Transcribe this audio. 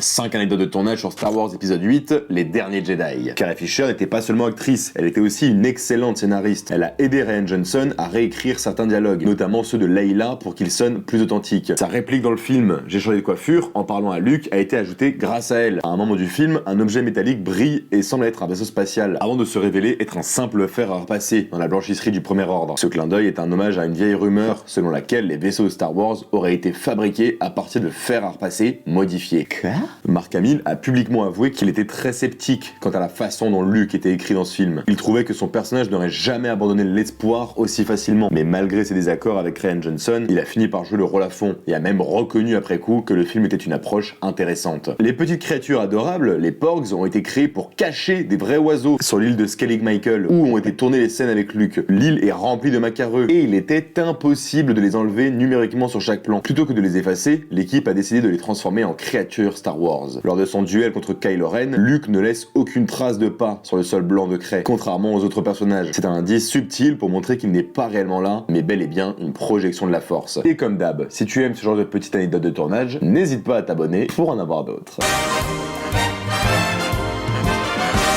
5 anecdotes de tournage sur Star Wars épisode 8, Les Derniers Jedi. Carrie Fisher n'était pas seulement actrice, elle était aussi une excellente scénariste. Elle a aidé Rian Johnson à réécrire certains dialogues, notamment ceux de Leila pour qu'ils sonnent plus authentiques. Sa réplique dans le film « J'ai changé de coiffure » en parlant à Luke a été ajoutée grâce à elle. À un moment du film, un objet métallique brille et semble être un vaisseau spatial, avant de se révéler être un simple fer à repasser dans la blanchisserie du Premier Ordre. Ce clin d'œil est un hommage à une vieille rumeur selon laquelle les vaisseaux de Star Wars auraient été fabriqués à partir de fer à repasser modifiés. Quoi ? Mark Hamill a publiquement avoué qu'il était très sceptique quant à la façon dont Luke était écrit dans ce film. Il trouvait que son personnage n'aurait jamais abandonné l'espoir aussi facilement, mais malgré ses désaccords avec Rian Johnson, il a fini par jouer le rôle à fond et a même reconnu après coup que le film était une approche intéressante. Les petites créatures adorables, les Porgs, ont été créés pour cacher des vrais oiseaux sur l'île de Skellig Michael, où ont été tournées les scènes avec Luke. L'île est remplie de macareux et il était impossible de les enlever numériquement sur chaque plan. Plutôt que de les effacer, l'équipe a décidé de les transformer en créatures Star Wars. Lors de son duel contre Kylo Ren, Luke ne laisse aucune trace de pas sur le sol blanc de craie, contrairement aux autres personnages. C'est un indice subtil pour montrer qu'il n'est pas réellement là, mais bel et bien une projection de la force. Et comme d'hab, si tu aimes ce genre de petites anecdotes de tournage, n'hésite pas à t'abonner pour en avoir d'autres.